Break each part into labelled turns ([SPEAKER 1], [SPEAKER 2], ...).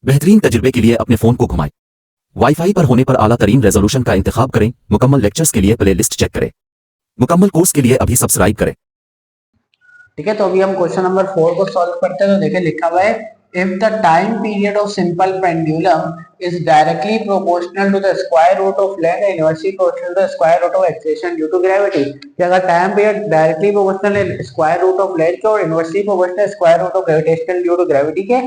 [SPEAKER 1] बेहतरीन तजुर्बे के लिए अपने फ़ोन को घुमाएं। वाईफाई पर होने पर आला तरीन रेजोल्यूशन का इंतखाब करें। मुकम्मल लेक्चर्स के लिए प्ले लिस्ट चेक करें। मुकम्मल कोर्स के लिए अभी सब्सक्राइब करें।
[SPEAKER 2] ठीक है, तो अभी हम क्वेश्चन नंबर 4 को सॉल्व करते हैं। तो देखिए लिखा हुआ है, if the time period of simple pendulum is directly proportional to the square root of length and inversely proportional to the square root of acceleration due to gravity. कि अगर टाइम पीरियड डायरेक्टली प्रोपोर्शनल है square root of length और inversely proportional है square root of gravitational due to gravity के,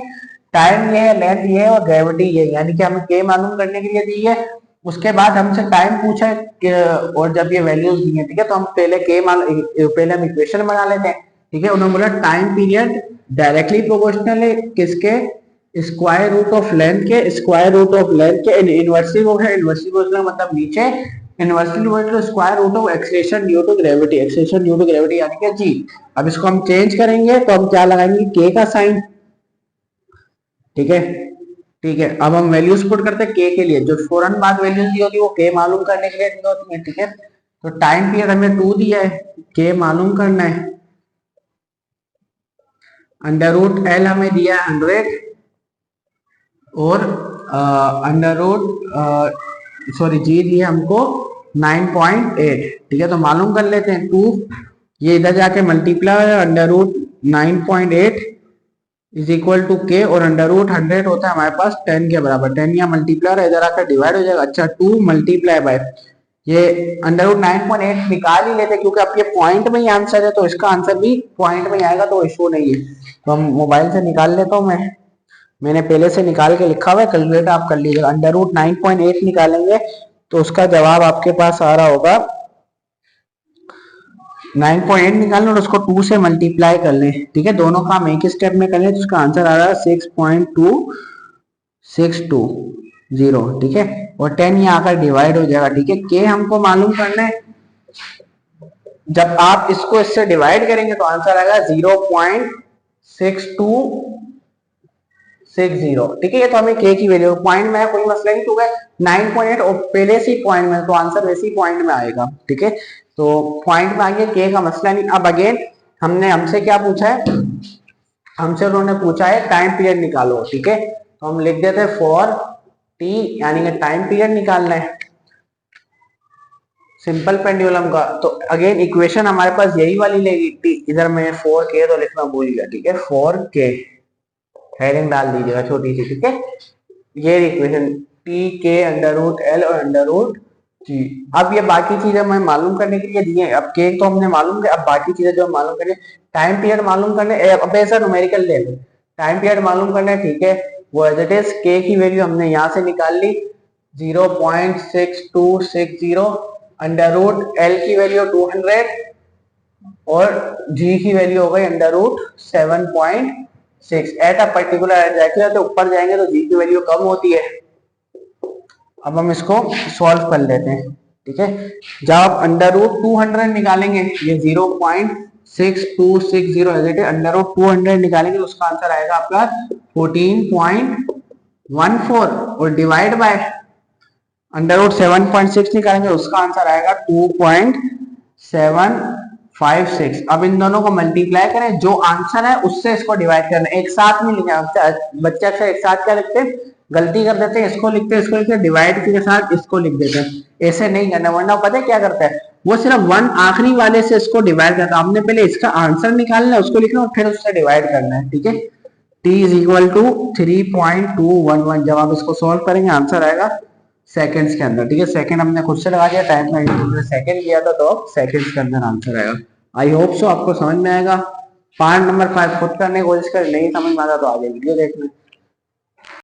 [SPEAKER 2] time ये है, length ये है और ग्रेविटी ये है, यानी कि हमें के मालूम करने के लिए दी है। उसके बाद हमसे टाइम पूछा है और जब ये वैल्यूज दी है, ठीक है, तो हम पहले हम इक्वेशन बना लेते हैं। ठीक है, उन्होंने बोला टाइम पीरियड डायरेक्टली प्रोपोर्शनल है किसके, स्क्वायर रूट ऑफ लेंथ के, स्क्वायर रूट ऑफ लेंथ के इनवर्सली प्रोपोर्शनल मतलब नीचे, inversely proportional square root of acceleration due to gravity, acceleration due to gravity यानी कि जी। अब इसको हम चेंज करेंगे तो हम क्या लगाएंगे, के का साइन। ठीक है, ठीक है, अब हम वैल्यूज पुट करते हैं के लिए, जो फौरन बाद वैल्यूज दी होती है वो के मालूम करने के लिए दी होती है। ठीक है, तो टाइम पीरियड हमें 2 दिया है, के मालूम करना है, अंडर रूट एल हमें दिया है 100 और अंडर रूट सॉरी जी दिया हमको 9.8। ठीक है, तो मालूम कर लेते हैं 2, ये इधर जाके multiply, under root 9.8 is equal to के और अंडर रूट 100 होता है हमारे पास 10 के बराबर, 10 यहाँ मल्टीप्लाई इधर आकर डिवाइड हो जाएगा। अच्छा 2 मल्टीप्लाई बाय ये अंडर रूट 9.8 निकाल ही लेते क्योंकि अब ये पॉइंट में ही आंसर है तो इसका आंसर भी पॉइंट में ही आएगा, तो इशू नहीं है। तो हम मोबाइल से निकाल लेता हूँ, मैंने पहले से निकाल के लिखा हुआ है, कैलकुलेटर आप कर लीजिएगा। अंडर रूट 9.8 निकालेंगे तो उसका जवाब आपके पास आ रहा होगा 9.8 निकालना और उसको 2 से मल्टीप्लाई कर लें। ठीक है, दोनों काम एक ही स्टेप में कर लें तो उसका आंसर आ रहा है 6.2620। ठीक है, और 10 यहाँ आकर डिवाइड हो जाएगा। ठीक है, के हमको मालूम करना है, जब आप इसको इससे डिवाइड करेंगे तो आंसर आएगा 0.6260। ठीक है, ये तो हमें के की वैल्यू पॉइंट में है, कोई मसला नहीं, क्योंकि 9.8 और पहले से पॉइंट में तो आंसर वैसे ही पॉइंट में आएगा। ठीक है, तो पॉइंट में आगे के का मसला नहीं। अब अगेन हमसे क्या पूछा है, हमसे उन्होंने पूछा है टाइम पीरियड निकालो। ठीक है, तो हम लिख देते हैं फॉर टी, यानी कि टाइम पीरियड निकालना है सिंपल पेंडुलम का। तो अगेन इक्वेशन हमारे पास यही वाली लेगी, इधर मैं 4k तो लिखना भूल गया। ठीक है, 4k हेडिंग डाल दीजिएगा छोटी सी। ठीक है, ये इक्वेशन टी के अंडर रूट एल और अंडर रूट जी। अब ये बाकी चीजें हमें मालूम करने के लिए दिए, अब के तो हमने मालूम किया, अब बाकी चीजें जो मालूम करनी, टाइम पीरियड मालूम करने, अब ऐसा न्यूमेरिकल ले लो, टाइम पीरियड मालूम करना है। ठीक है, वो एज इट इज के की वैल्यू हमने यहाँ से निकाल ली 0.6260, अंडर रूट एल की वैल्यू 200 और जी की वैल्यू हो गई under root 7.6। At a particular exactly तो ऊपर जाएंगे तो जी की वैल्यू कम होती है। अब हम इसको सॉल्व कर लेते हैं। ठीक है, जब आप अंडर रूट 200 निकालेंगे, ये 0.6260 अंडर रूट 200 निकालेंगे तो उसका आंसर आएगा आपका 14.14 और डिवाइड बाय अंडर रूट 7.6 निकालेंगे उसका आंसर आएगा 2.756। अब इन दोनों को मल्टीप्लाई करें, जो आंसर है उससे इसको डिवाइड करना है, एक साथ नहीं लिखा। बच्चे अक्सर एक साथ क्या लिखते हैं, गलती कर देते हैं, इसको लिखते हैं, इसको लिखते हैं, डिवाइड के साथ इसको लिख देते हैं। ऐसे नहीं करना, वरना पता है क्या करता है, वो सिर्फ 1 आखिरी वाले से इसको डिवाइड करता है। हमने पहले इसका आंसर निकालना है, उसको लिखना और फिर उससे डिवाइड करना है। ठीक है, t इज इक्वल टू 3.211। जब आप इसको सॉल्व करेंगे आंसर आएगा सेकंड्स के अंदर। ठीक है, सेकंड हमने खुद से लगा दिया, टाइम में सेकंड किया था तो अब सेकंड्स के अंदर आंसर आएगा। आई होप सो आपको समझ में आएगा। पार्ट नंबर 5 खुद करने की कोशिश करें, नहीं समझ में आता तो आगे वीडियो देखना।